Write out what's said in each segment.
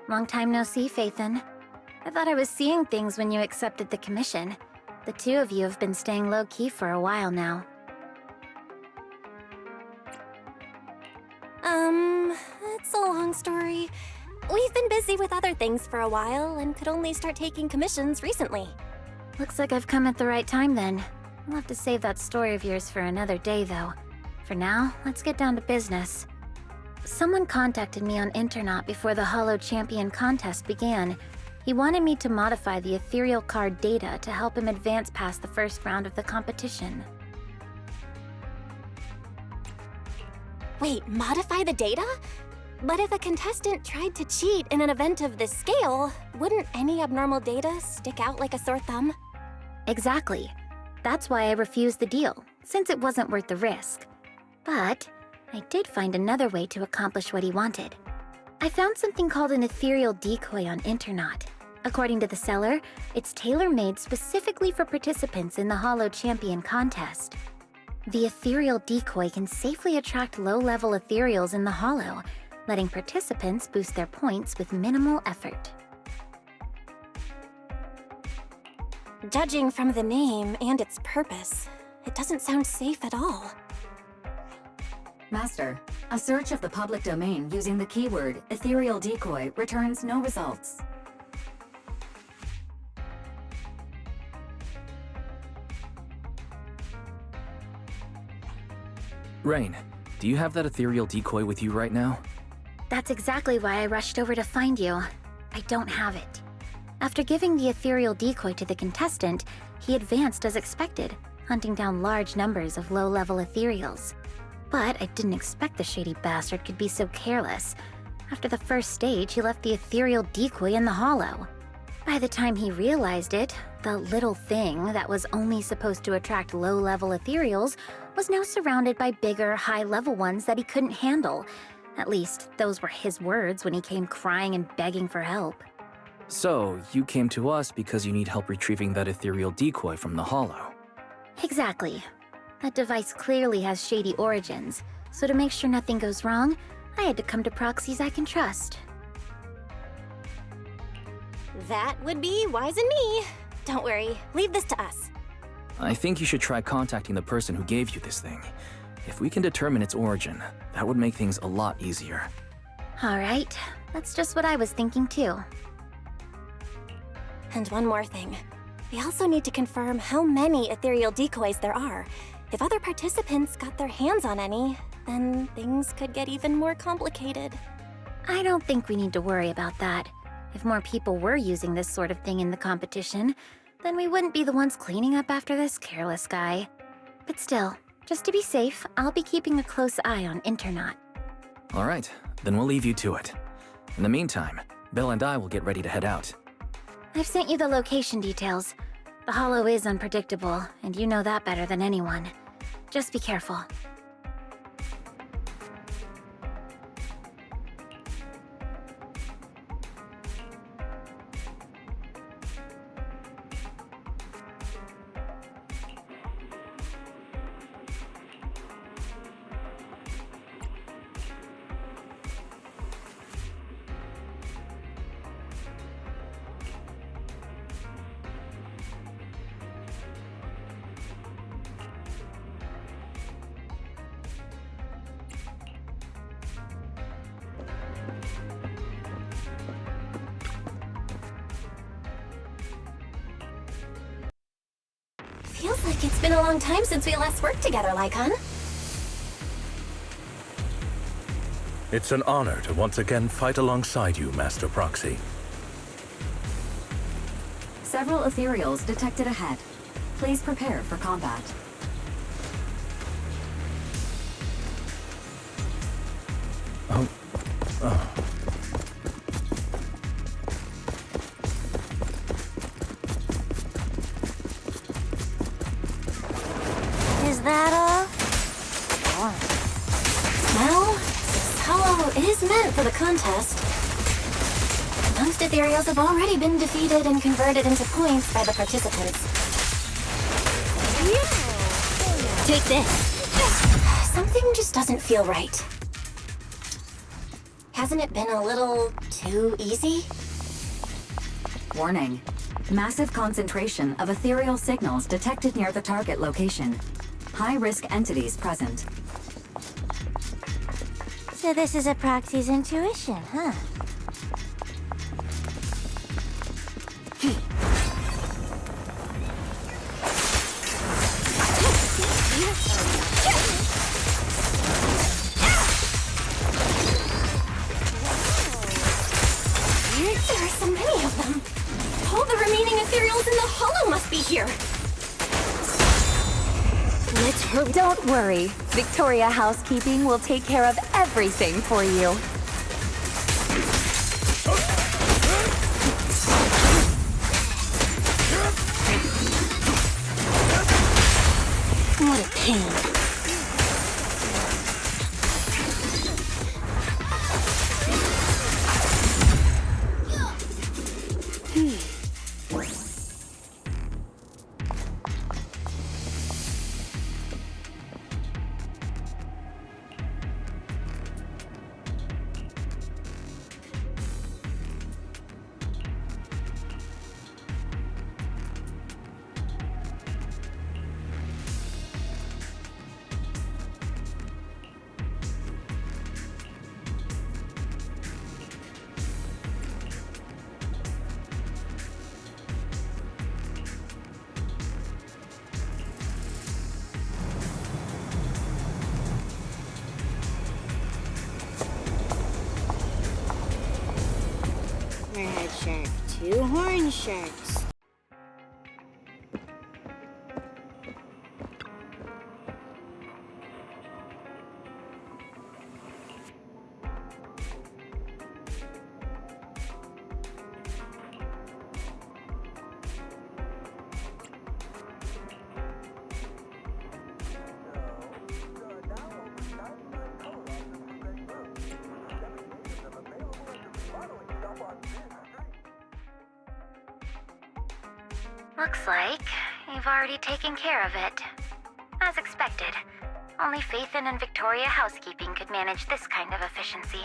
Long time no see, Phaethon. I thought I was seeing things when you accepted the commission. The two of you have been staying low-key for a while now. It's a long story. We've been busy with other things for a while and could only start taking commissions recently. Looks like I've come at the right time then. We'll have to save that story of yours for another day, though. For now, let's get down to business. Someone contacted me on Internet before the Hollow Champion contest began. He wanted me to modify the ethereal card data to help him advance past the first round of the competition. Wait, modify the data? But if a contestant tried to cheat in an event of this scale, wouldn't any abnormal data stick out like a sore thumb? Exactly. That's why I refused the deal, since it wasn't worth the risk. But I did find another way to accomplish what he wanted. I found something called an ethereal decoy on Internet. According to the seller, it's tailor-made specifically for participants in the Hollow Champion contest. The ethereal decoy can safely attract low-level ethereals in the Hollow, letting participants boost their points with minimal effort. Judging from the name and its purpose, it doesn't sound safe at all. Master, a search of the public domain using the keyword ethereal decoy returns no results. Rain, do you have that ethereal decoy with you right now? That's exactly why I rushed over to find you. I don't have it. After giving the ethereal decoy to the contestant, he advanced as expected, hunting down large numbers of low-level ethereals. But I didn't expect the shady bastard could be so careless. After the first stage, he left the ethereal decoy in the Hollow. By the time he realized it, the little thing that was only supposed to attract low-level ethereals was now surrounded by bigger, high-level ones that he couldn't handle. At least, those were his words when he came crying and begging for help. So, you came to us because you need help retrieving that ethereal decoy from the Hollow. Exactly. That device clearly has shady origins, so to make sure nothing goes wrong, I had to come to Proxies I can trust. That would be wise in me. Don't worry, leave this to us. I think you should try contacting the person who gave you this thing. If we can determine its origin, that would make things a lot easier. Alright, that's just what I was thinking too. And one more thing. We also need to confirm how many ethereal decoys there are. If other participants got their hands on any, then things could get even more complicated. I don't think we need to worry about that. If more people were using this sort of thing in the competition, then we wouldn't be the ones cleaning up after this careless guy. But still, just to be safe, I'll be keeping a close eye on Internet. Alright, then we'll leave you to it. In the meantime, Belle and I will get ready to head out. I've sent you the location details. The Hollow is unpredictable, and you know that better than anyone. Just be careful. Feels like it's been a long time since we last worked together, Lycon. It's an honor to once again fight alongside you, Master Proxy. Several ethereals detected ahead. Please prepare for combat. Is that all? Well, this Hollow is meant for the contest. Most ethereals have already been defeated and converted into points by the participants. Take this. Something just doesn't feel right. Hasn't it been a little too easy? Warning. Massive concentration of ethereal signals detected near the target location. High-risk entities present. So this is a Proxy's intuition, huh? There are so many of them. All the remaining ethereals in the hollow must be here. Let's hurry. Don't worry. Victoria Housekeeping will take care of everything for you. What a pain. Red shark, 2 horn sharks. Looks like you've already taken care of it. As expected, only Faithin and Victoria Housekeeping could manage this kind of efficiency.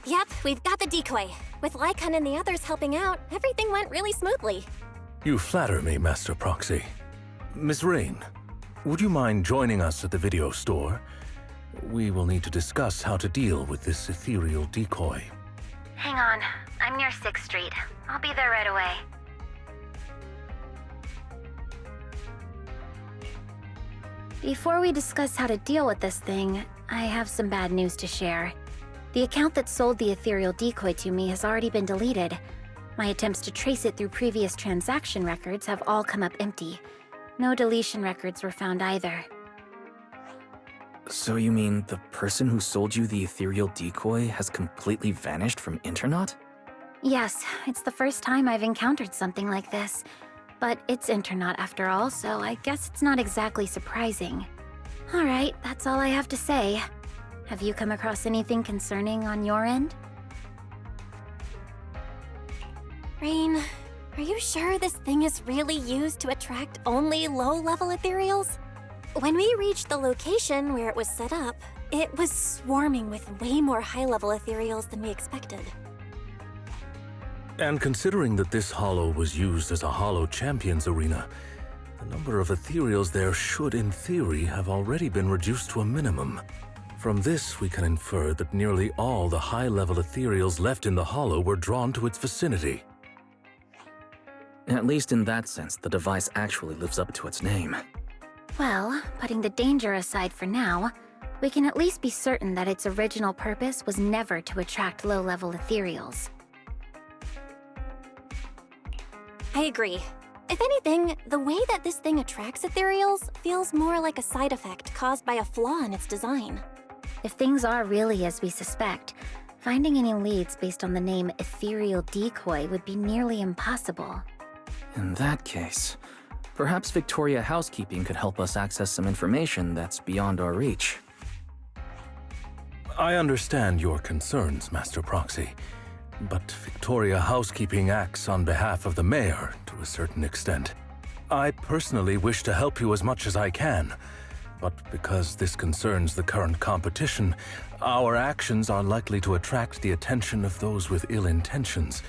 Yep, we've got the decoy. With Lycon and the others helping out, everything went really smoothly. You flatter me, Master Proxy. Miss Rain, would you mind joining us at the video store? We will need to discuss how to deal with this ethereal decoy. Hang on, I'm near 6th Street. I'll be there right away. Before we discuss how to deal with this thing, I have some bad news to share. The account that sold the ethereal decoy to me has already been deleted. My attempts to trace it through previous transaction records have all come up empty. No deletion records were found either. So you mean the person who sold you the ethereal decoy has completely vanished from Internaut? Yes, it's the first time I've encountered something like this. But it's Internaut after all, so I guess it's not exactly surprising. Alright, that's all I have to say. Have you come across anything concerning on your end? Rain, are you sure this thing is really used to attract only low-level ethereals? When we reached the location where it was set up, it was swarming with way more high-level ethereals than we expected. And considering that this hollow was used as a hollow champions arena, the number of ethereals there should, in theory, have already been reduced to a minimum. From this, we can infer that nearly all the high-level ethereals left in the hollow were drawn to its vicinity. At least in that sense, the device actually lives up to its name. Well, putting the danger aside for now, we can at least be certain that its original purpose was never to attract low-level ethereals. I agree. If anything, the way that this thing attracts ethereals feels more like a side effect caused by a flaw in its design. If things are really as we suspect, finding any leads based on the name Ethereal Decoy would be nearly impossible. In that case, perhaps Victoria Housekeeping could help us access some information that's beyond our reach. I understand your concerns, Master Proxy, but Victoria Housekeeping acts on behalf of the mayor to a certain extent. I personally wish to help you as much as I can, But because this concerns the current competition, our actions are likely to attract the attention of those with ill intentions,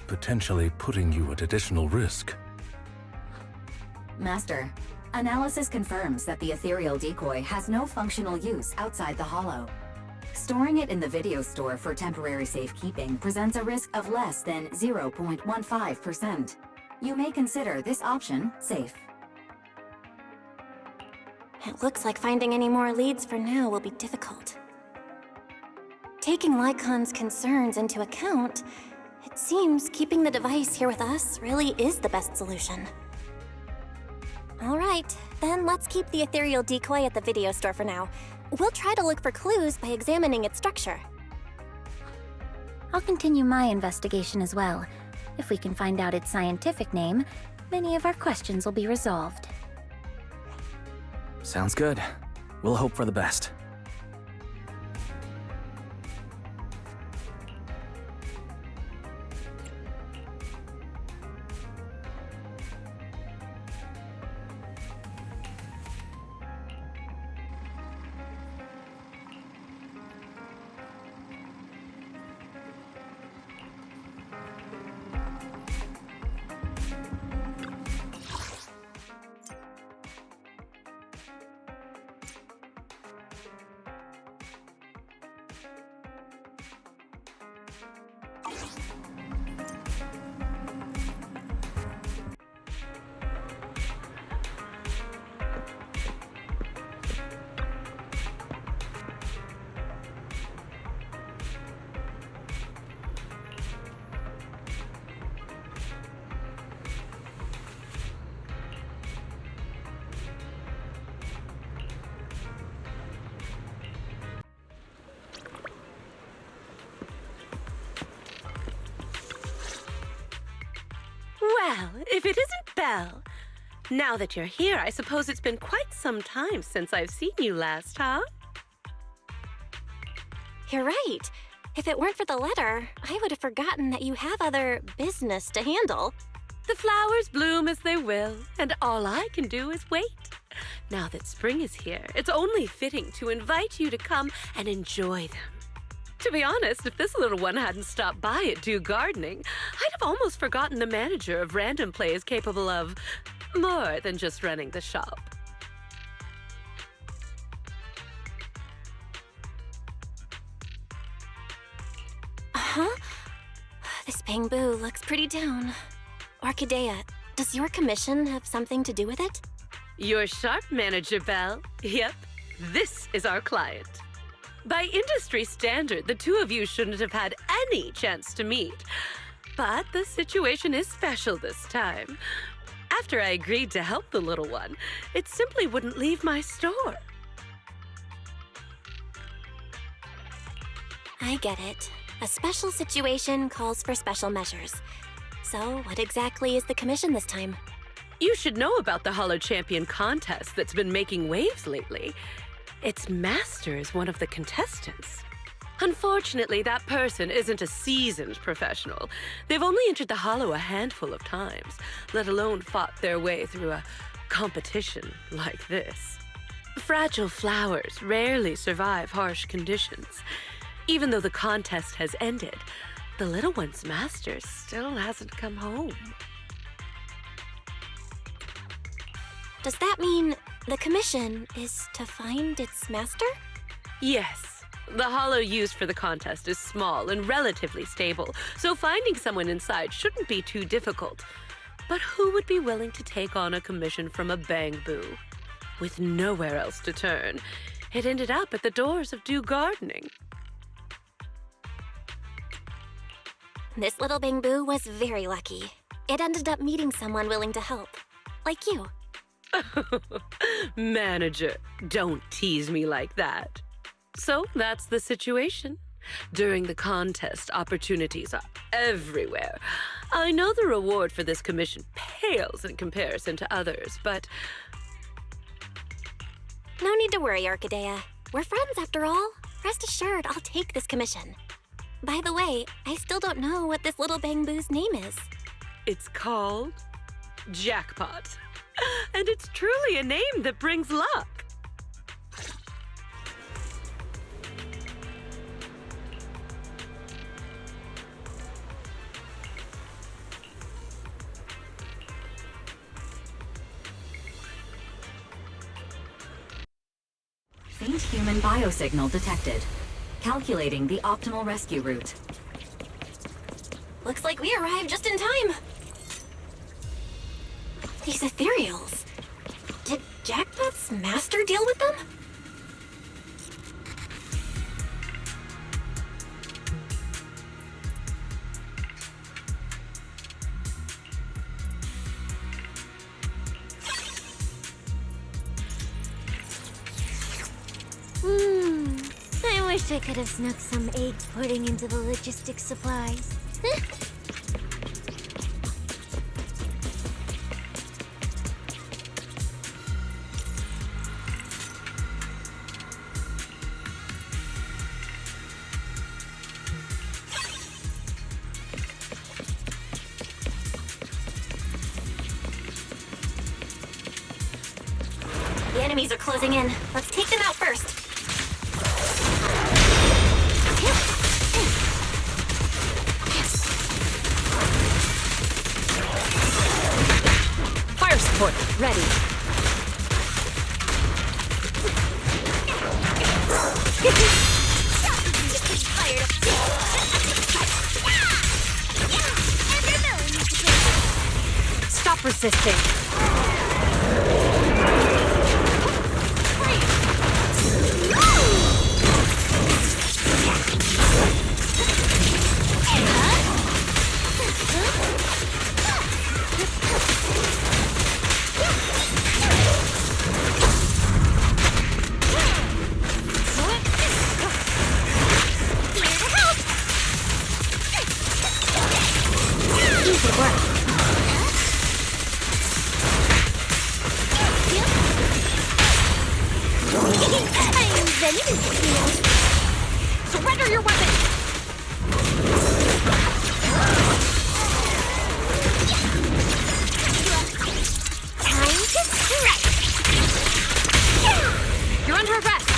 potentially putting you at additional risk. Master, analysis confirms that the ethereal decoy has no functional use outside the Hollow. Storing it in the video store for temporary safekeeping presents a risk of less than 0.15%. You may consider this option safe. It looks like finding any more leads for now will be difficult. Taking Lycon's concerns into account, it seems keeping the device here with us really is the best solution. All right, then let's keep the ethereal decoy at the video store for now. We'll try to look for clues by examining its structure. I'll continue my investigation as well. If we can find out its scientific name, many of our questions will be resolved. Sounds good. We'll hope for the best. Well, if it isn't Belle. Now that you're here, I suppose it's been quite some time since I've seen you last, huh? You're right. If it weren't for the letter, I would have forgotten that you have other business to handle. The flowers bloom as they will, and all I can do is wait. Now that spring is here, it's only fitting to invite you to come and enjoy them. To be honest, if this little one hadn't stopped by at Do Gardening, I'd have almost forgotten the manager of Random Play is capable of more than just running the shop. Huh? This bamboo looks pretty down. Orchidea, does your commission have something to do with it? You're sharp, Manager Belle. Yep, this is our client. By industry standard, the two of you shouldn't have had any chance to meet. But the situation is special this time. After I agreed to help the little one, it simply wouldn't leave my store. I get it. A special situation calls for special measures. So, what exactly is the commission this time? You should know about the Hollow Champion contest that's been making waves lately. Its master is one of the contestants. Unfortunately, that person isn't a seasoned professional. They've only entered the Hollow a handful of times, let alone fought their way through a competition like this. Fragile flowers rarely survive harsh conditions. Even though the contest has ended, the little one's master still hasn't come home. Does that mean the commission is to find its master? Yes. The hollow used for the contest is small and relatively stable, so finding someone inside shouldn't be too difficult. But who would be willing to take on a commission from a bamboo? With nowhere else to turn, it ended up at the doors of Do Gardening. This little bamboo was very lucky. It ended up meeting someone willing to help. Like you. Manager, don't tease me like that. So that's the situation. During the contest, opportunities are everywhere. I know the reward for this commission pales in comparison to others, but... No need to worry, Orchidea. We're friends after all. Rest assured, I'll take this commission. By the way, I still don't know what this little bamboo's name is. It's called Jackpot. And it's truly a name that brings luck. Faint human biosignal detected. Calculating the optimal rescue route. Looks like we arrived just in time. These ethereals. Did Jackpot's master deal with them? I wish I could have snuck some egg pudding into the logistics supplies. The enemies are closing in. Let's take them out first. Fire support, ready. Stop resisting. Surrender your weapon! Time to strike! You're under arrest!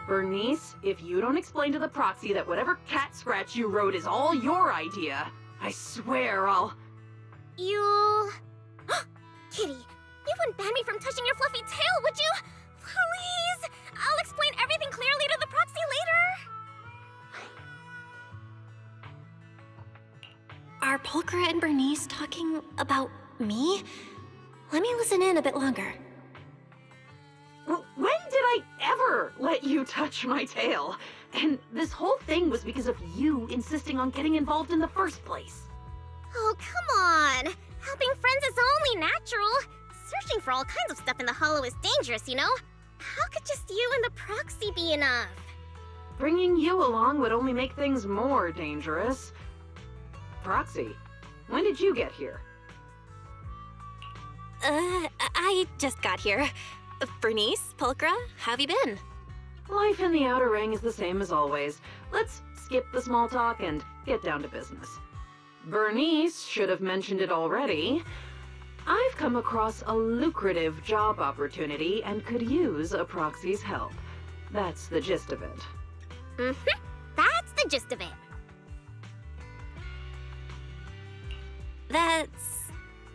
Bernice, if you don't explain to the proxy that whatever cat scratch you wrote is all your idea, I swear I'll... You... Kitty, you wouldn't ban me from touching your fluffy tail, would you? Please! I'll explain everything clearly to the proxy later! Are Pulchra and Bernice talking about me? Let me listen in a bit longer. When did I ever let you touch my tail? And this whole thing was because of you insisting on getting involved in the first place. Oh, come on! Helping friends is only natural. Searching for all kinds of stuff in the Hollow is dangerous, you know? How could just you and the proxy be enough? Bringing you along would only make things more dangerous. Proxy, when did you get here? I just got here. Bernice, Pulchra, how have you been? Life in the Outer Ring is the same as always. Let's skip the small talk and get down to business. Bernice should have mentioned it already. I've come across a lucrative job opportunity and could use a proxy's help. That's the gist of it. Mm-hmm. That's the gist of it.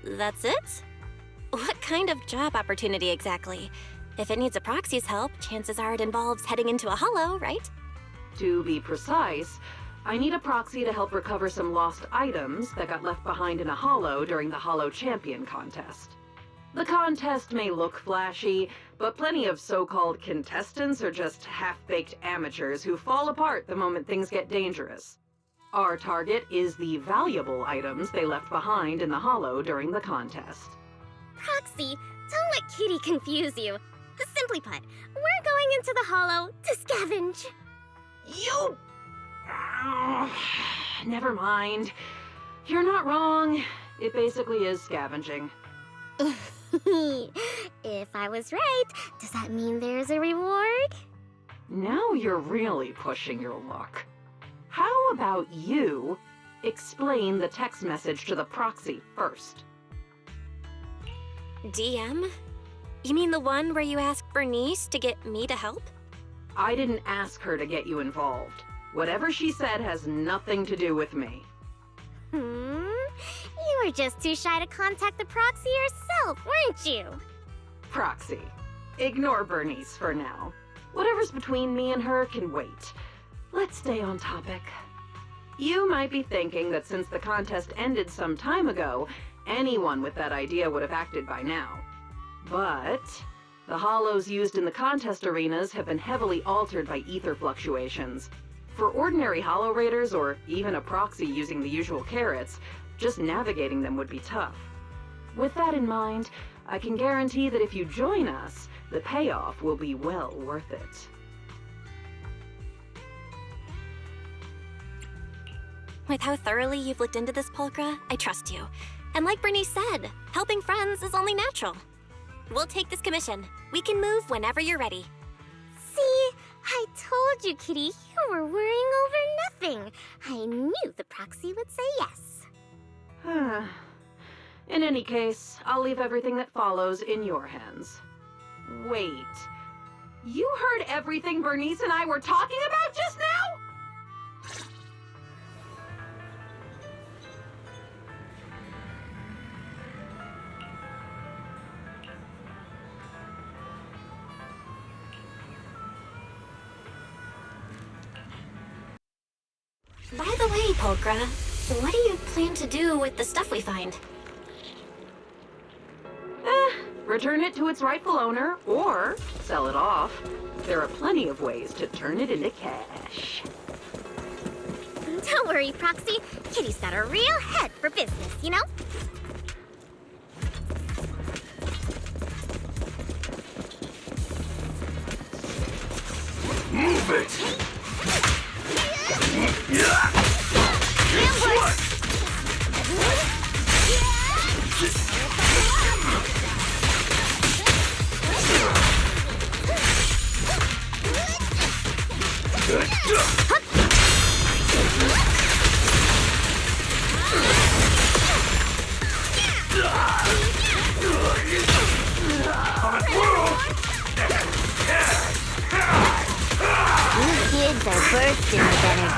That's it? What kind of job opportunity exactly? If it needs a proxy's help, chances are it involves heading into a hollow, right? To be precise, I need a proxy to help recover some lost items that got left behind in a hollow during the Hollow Champion contest. The contest may look flashy, but plenty of so-called contestants are just half-baked amateurs who fall apart the moment things get dangerous. Our target is the valuable items they left behind in the hollow during the contest. Proxy, don't let Kitty confuse you. Simply put, we're going into the hollow to scavenge. You... Never mind. You're not wrong. It basically is scavenging. If I was right, does that mean there's a reward? Now you're really pushing your luck. How about you explain the text message to the proxy first? DM? You mean the one where you asked Bernice to get me to help? I didn't ask her to get you involved. Whatever she said has nothing to do with me. You were just too shy to contact the proxy yourself, weren't you? Proxy, ignore Bernice for now. Whatever's between me and her can wait. Let's stay on topic. You might be thinking that since the contest ended some time ago, anyone with that idea would have acted by now. But the hollows used in the contest arenas have been heavily altered by ether fluctuations. For ordinary hollow raiders, or even a proxy using the usual carrots, just navigating them would be tough. With that in mind, I can guarantee that if you join us, the payoff will be well worth it. With how thoroughly you've looked into this, Pulchra, I trust you. And like Bernice said, helping friends is only natural. We'll take this commission. We can move whenever you're ready. See? I told you, Kitty, you were worrying over nothing. I knew the proxy would say yes. In any case, I'll leave everything that follows in your hands. Wait. You heard everything Bernice and I were talking about just now? By the way, Pulchra, what do you plan to do with the stuff we find? Return it to its rightful owner, or sell it off. There are plenty of ways to turn it into cash. Don't worry, Proxy. Kitty's got a real head for business, you know? Move it! bursting with energy.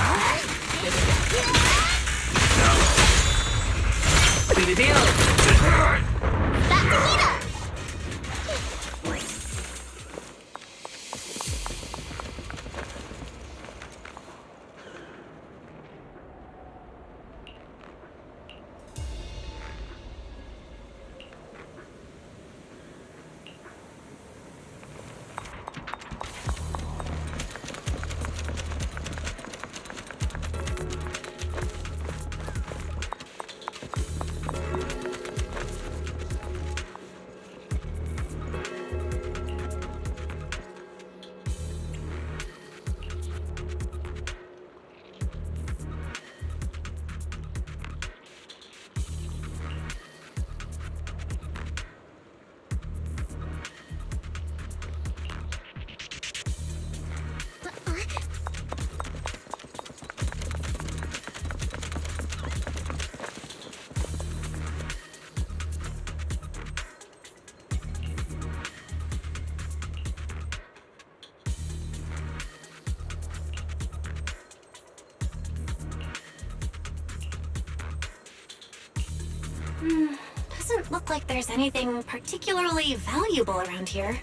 Doesn't look like there's anything particularly valuable around here.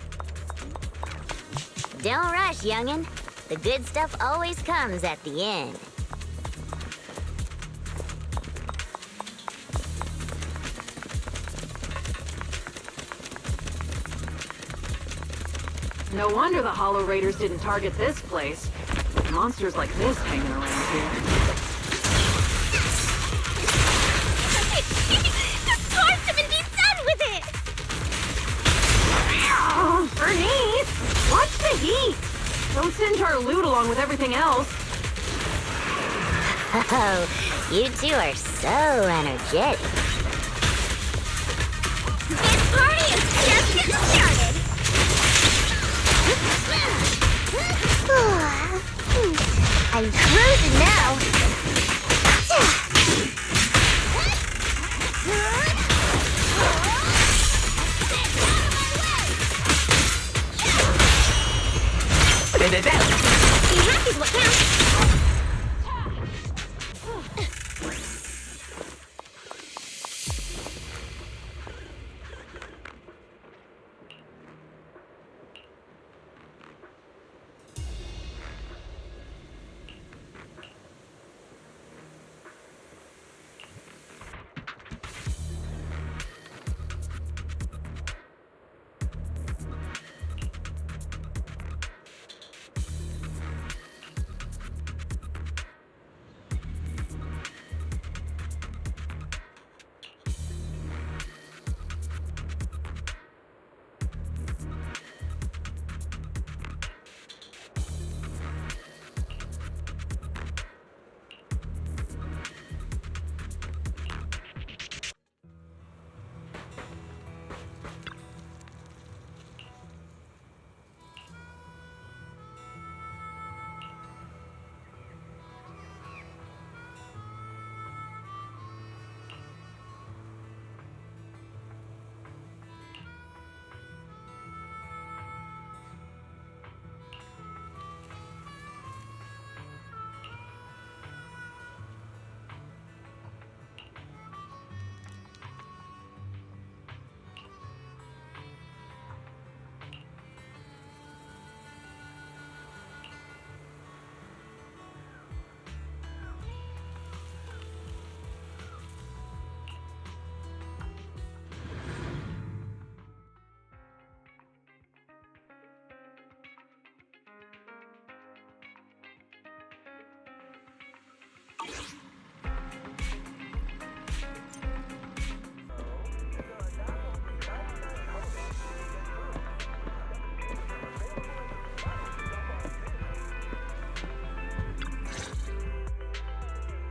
Don't rush, youngin'. The good stuff always comes at the end. No wonder the Hollow Raiders didn't target this place. Monsters like this hanging around here. Scorch him and be done with it! Bernice! Watch the heat! Don't singe our loot along with everything else. Oh, you two are so energetic. This party is just getting started! I'm cruising now! Be happy is what counts!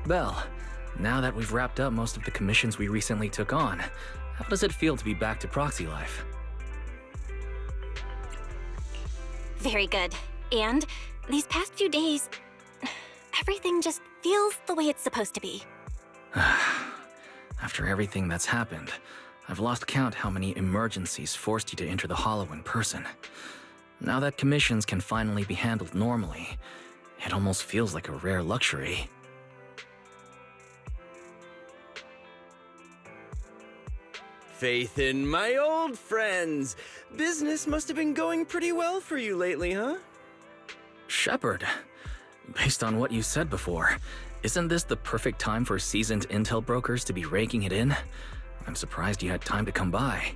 Belle, now that we've wrapped up most of the commissions we recently took on, how does it feel to be back to Proxy life? Very good. And these past few days, everything just feels the way it's supposed to be. After everything that's happened, I've lost count how many emergencies forced you to enter the Hollow in person. Now that commissions can finally be handled normally, It almost feels like a rare luxury. Faith in my old friends. Business must have been going pretty well for you lately, huh? Shepard, based on what you said before, isn't this the perfect time for seasoned intel brokers to be raking it in? I'm surprised you had time to come by.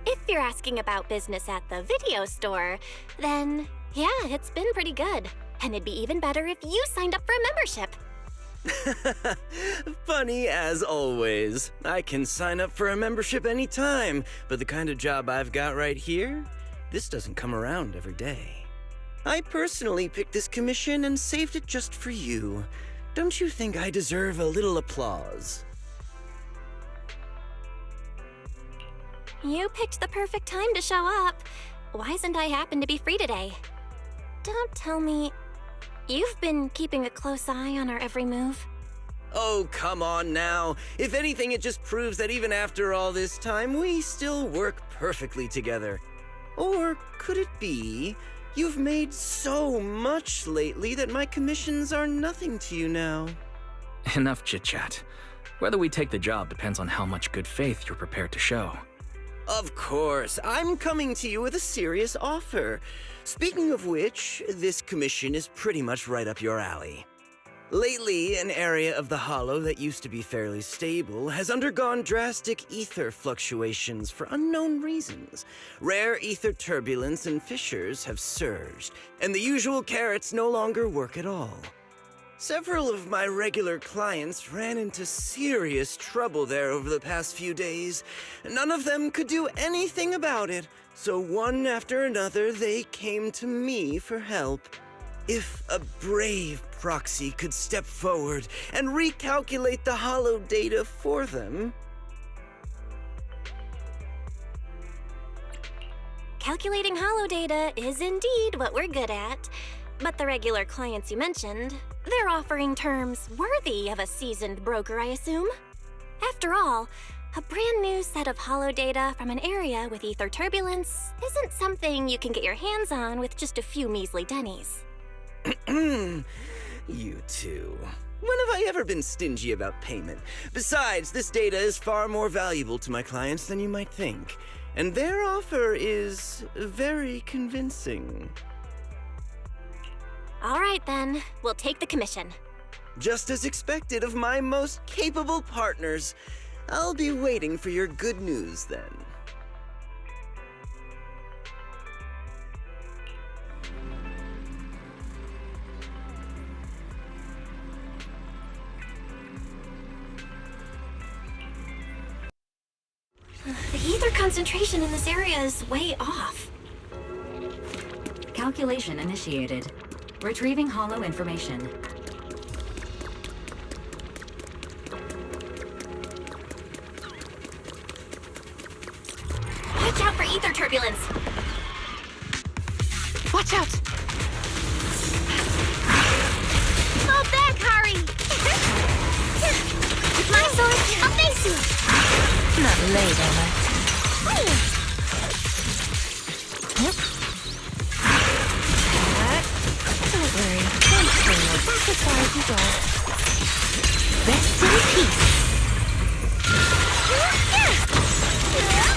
If you're asking about business at the video store, then yeah, it's been pretty good. And it'd be even better if you signed up for a membership. Funny as always. I can sign up for a membership anytime, but the kind of job I've got right here, this doesn't come around every day. I personally picked this commission and saved it just for you. Don't you think I deserve a little applause? You picked the perfect time to show up. Why isn't I happen to be free today? Don't tell me... You've been keeping a close eye on our every move? Oh, come on now. If anything, it just proves that even after all this time, we still work perfectly together. Or could it be you've made so much lately that my commissions are nothing to you now? Enough chit-chat. Whether we take the job depends on how much good faith you're prepared to show. Of course, I'm coming to you with a serious offer. Speaking of which, this commission is pretty much right up your alley. Lately, an area of the Hollow that used to be fairly stable has undergone drastic ether fluctuations for unknown reasons. Rare ether turbulence and fissures have surged, and the usual carrots no longer work at all. Several of my regular clients ran into serious trouble there over the past few days. None of them could do anything about it, so one after another they came to me for help. If a brave proxy could step forward and recalculate the Hollow data for them... Calculating Hollow data is indeed what we're good at. But the regular clients you mentioned, they're offering terms worthy of a seasoned broker, I assume? After all, a brand new set of Hollow data from an area with ether turbulence isn't something you can get your hands on with just a few measly pennies. You two. When have I ever been stingy about payment? Besides, this data is far more valuable to my clients than you might think. And their offer is very convincing. All right then, we'll take the commission. Just as expected of my most capable partners. I'll be waiting for your good news then. The ether concentration in this area is way off. Calculation initiated. Retrieving Hollow information. Watch out for ether turbulence! Watch out! Fall back, Hari! With my sword, I'll face you! Not late, am I? Don't worry, don't swing it back as far as you go. Rest in peace.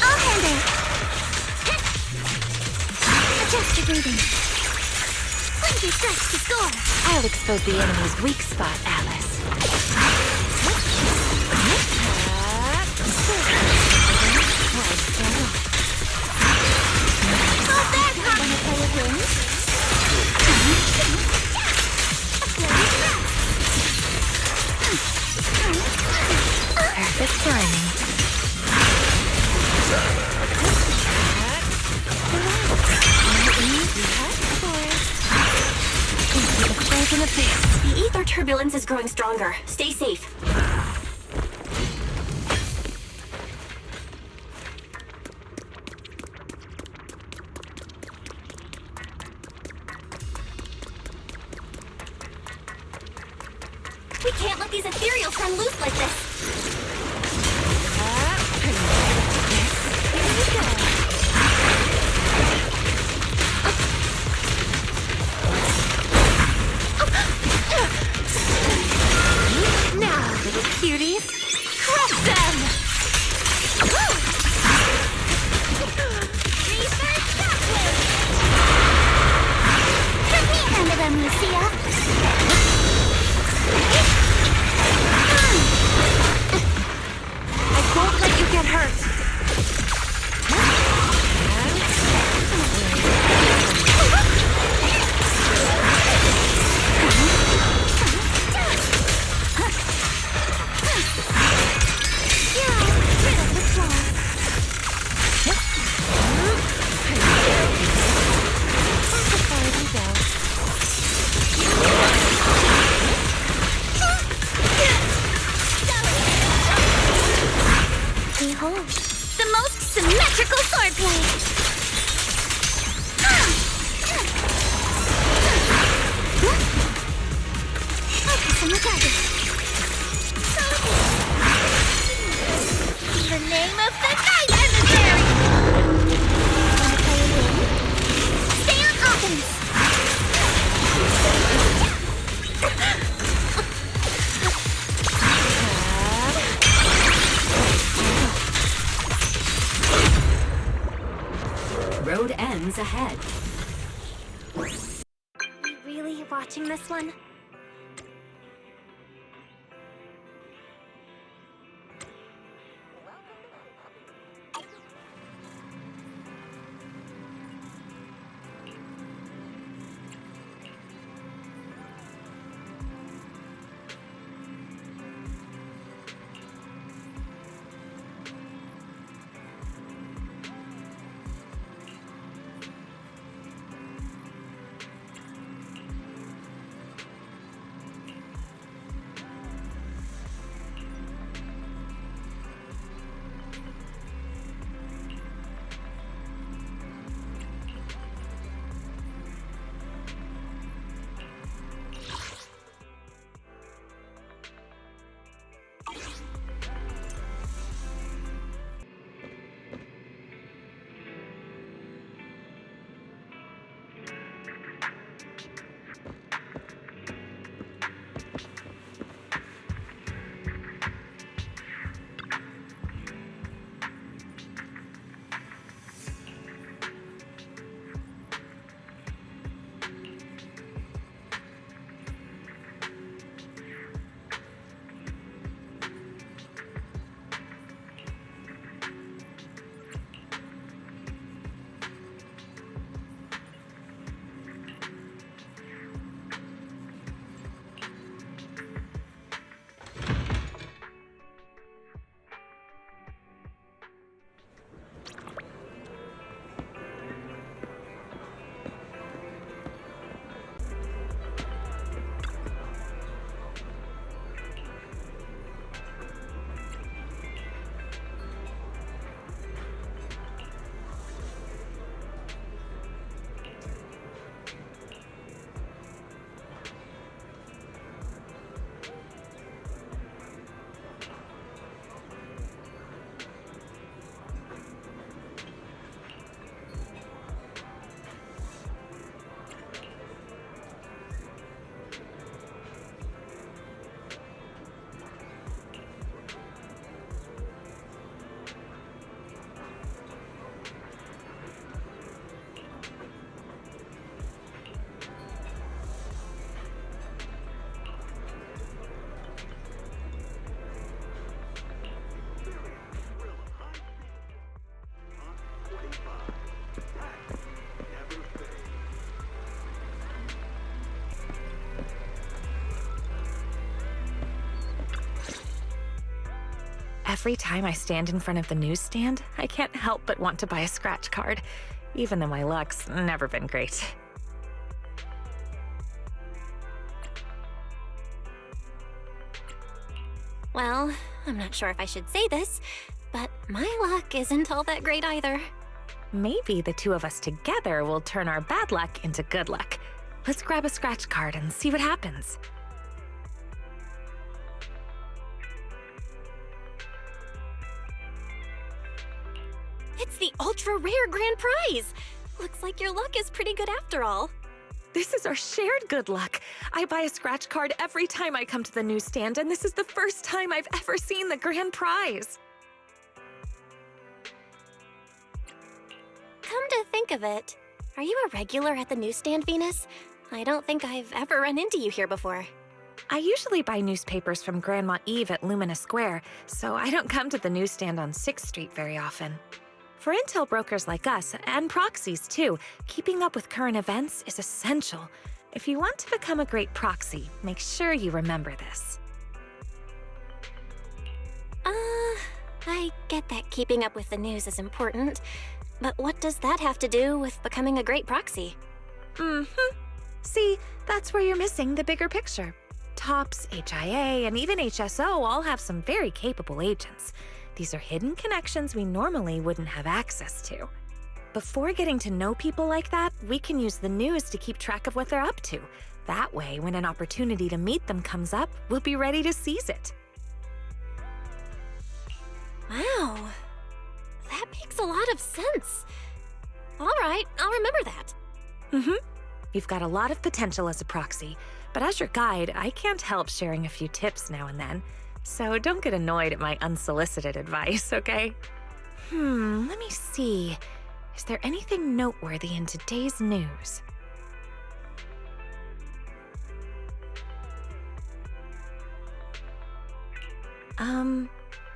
I'll handle it! Adjust your breathing. Plenty stress to score! I'll expose the enemy's weak spot, Alice. Fall back, Hari! Perfect timing. The ether turbulence is growing stronger. Stay safe. We can't let these ethereals run loose like this. most symmetrical swordplay! Focus on the target. In the name of the night emissary! Stay on offense! Road ends ahead. Are we really watching this one? Every time I stand in front of the newsstand, I can't help but want to buy a scratch card, even though my luck's never been great. Well, I'm not sure if I should say this, but my luck isn't all that great either. Maybe the two of us together will turn our bad luck into good luck. Let's grab a scratch card and see what happens. It's the ultra-rare grand prize! Looks like your luck is pretty good after all. This is our shared good luck. I buy a scratch card every time I come to the newsstand, and this is the first time I've ever seen the grand prize. Come to think of it, are you a regular at the newsstand, Venus? I don't think I've ever run into you here before. I usually buy newspapers from Grandma Eve at Lumina Square, so I don't come to the newsstand on 6th Street very often. For intel brokers like us, and Proxies too, keeping up with current events is essential. If you want to become a great proxy, make sure you remember this. I get that keeping up with the news is important, but what does that have to do with becoming a great proxy? See, that's where you're missing the bigger picture. TOPS, HIA, and even HSO all have some very capable agents. These are hidden connections we normally wouldn't have access to. Before getting to know people like that, we can use the news to keep track of what they're up to. That way, when an opportunity to meet them comes up, we'll be ready to seize it. Wow. That makes a lot of sense. All right, I'll remember that. You've got a lot of potential as a proxy, but as your guide, I can't help sharing a few tips now and then. So don't get annoyed at my unsolicited advice, okay? Let me see. Is there anything noteworthy in today's news?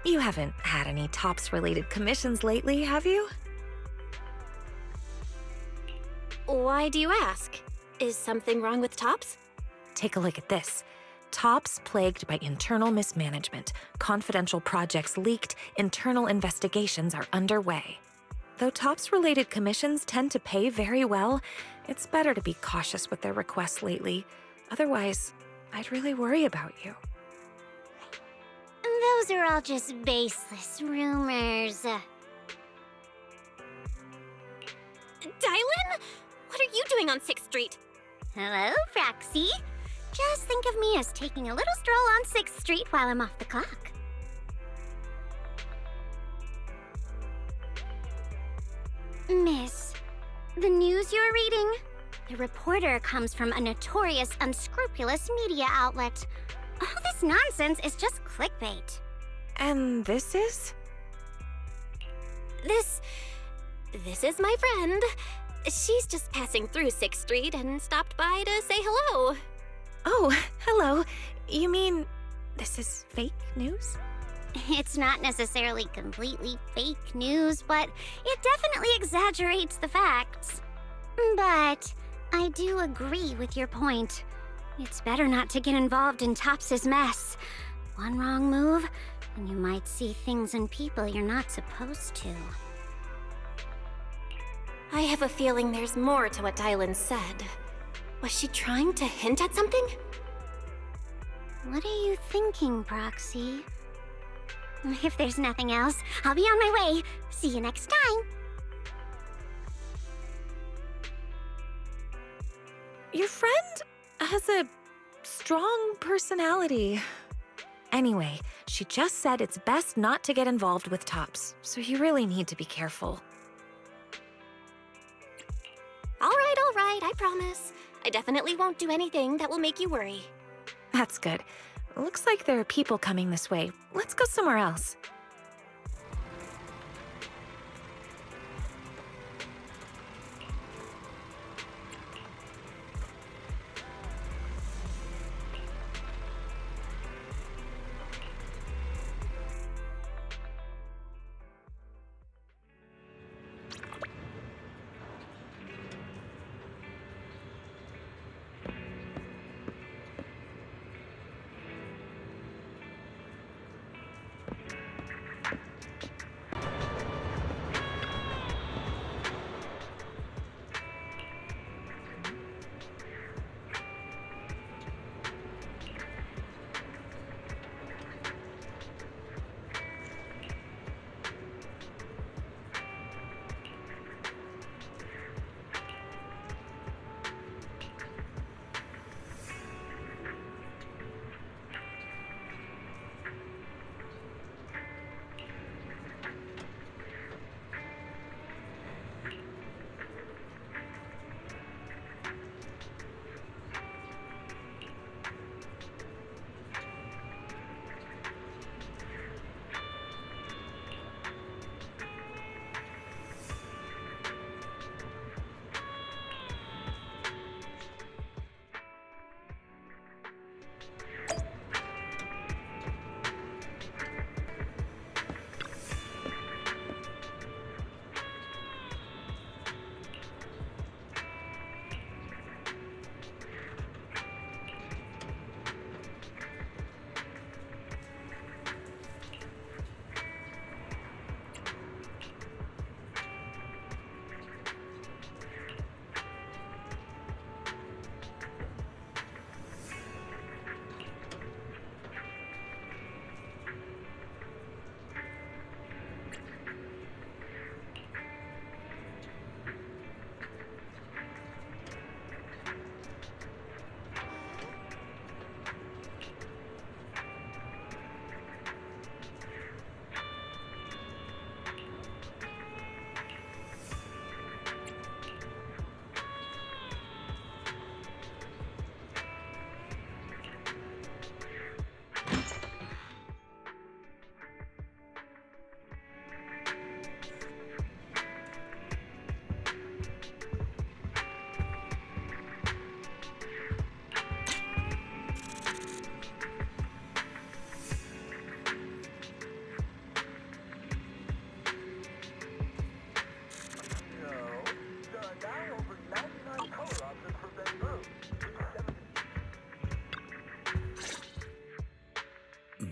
You haven't had any TOPS-related commissions lately, have you? Why do you ask? Is something wrong with TOPS? Take a look at this. TOPS plagued by internal mismanagement. Confidential projects leaked. Internal investigations are underway. Though TOPS-related commissions tend to pay very well, it's better to be cautious with their requests lately. Otherwise, I'd really worry about you. Those are all just baseless rumors. Dylan? What are you doing on 6th Street? Hello, Proxy. Just think of me as taking a little stroll on 6th Street while I'm off the clock. Miss, the news you're reading? The reporter comes from a notorious, unscrupulous media outlet. All this nonsense is just clickbait. And this is? This is my friend. She's just passing through 6th Street and stopped by to say hello. Oh, hello. You mean this is fake news? It's not necessarily completely fake news, but it definitely exaggerates the facts. But I do agree with your point. It's better not to get involved in Tops's mess. One wrong move, and you might see things and people you're not supposed to. I have a feeling there's more to what Dylan said. Was she trying to hint at something? What are you thinking, Proxy? If there's nothing else, I'll be on my way. See you next time. Your friend has a strong personality. Anyway, she just said it's best not to get involved with Tops, so you really need to be careful. All right, I promise. I definitely won't do anything that will make you worry. That's good. Looks like there are people coming this way. Let's go somewhere else.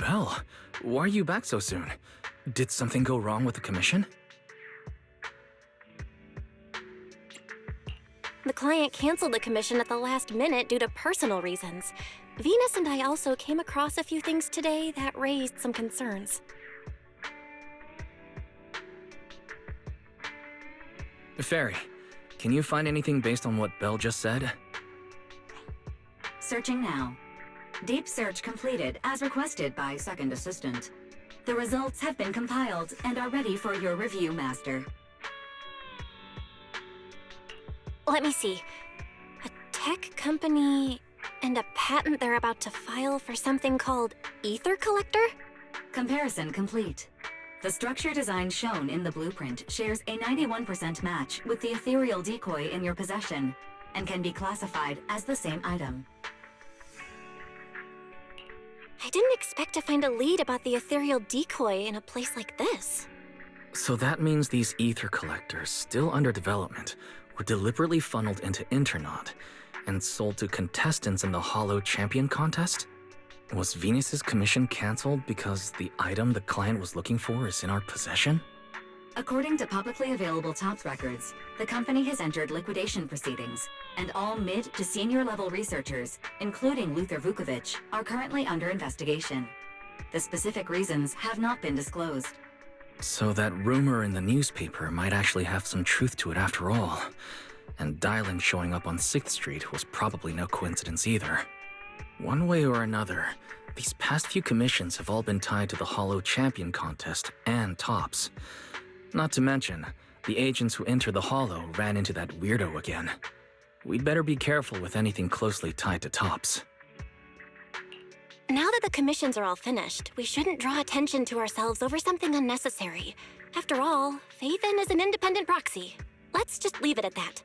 Belle, why are you back so soon? Did something go wrong with the commission? The client canceled the commission at the last minute due to personal reasons. Venus and I also came across a few things today that raised some concerns. Fairy, can you find anything based on what Belle just said? Searching now. Deep search completed as requested by Second Assistant. The results have been compiled and are ready for your review, Master. Let me see. A tech company and a patent they're about to file for something called Ether Collector? Comparison complete. The structure design shown in the blueprint shares a 91% match with the ethereal decoy in your possession and can be classified as the same item. I didn't expect to find a lead about the ethereal decoy in a place like this. So that means these ether collectors, still under development, were deliberately funneled into Internaut and sold to contestants in the Hollow Champion contest? Was Venus's commission cancelled because the item the client was looking for is in our possession? According to publicly available TOPS records, the company has entered liquidation proceedings, and all mid to senior level researchers, including Luther Vukovic, are currently under investigation. The specific reasons have not been disclosed. So that rumor in the newspaper might actually have some truth to it after all. And Dylan showing up on 6th Street was probably no coincidence either. One way or another, these past few commissions have all been tied to the Hollow Champion contest and TOPS. Not to mention, the agents who entered the Hollow ran into that weirdo again. We'd better be careful with anything closely tied to TOPS. Now that the commissions are all finished, we shouldn't draw attention to ourselves over something unnecessary. After all, Faithen is an independent proxy. Let's just leave it at that.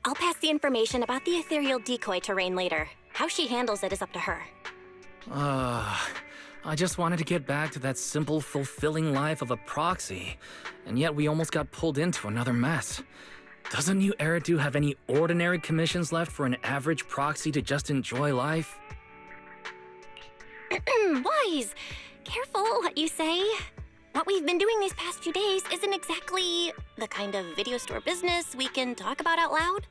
I'll pass the information about the ethereal decoy to Rain later. How she handles it is up to her. I just wanted to get back to that simple, fulfilling life of a proxy, and yet we almost got pulled into another mess. Doesn't New Eridu have any ordinary commissions left for an average proxy to just enjoy life? Wise! Careful what you say. What we've been doing these past few days isn't exactly the kind of video store business we can talk about out loud.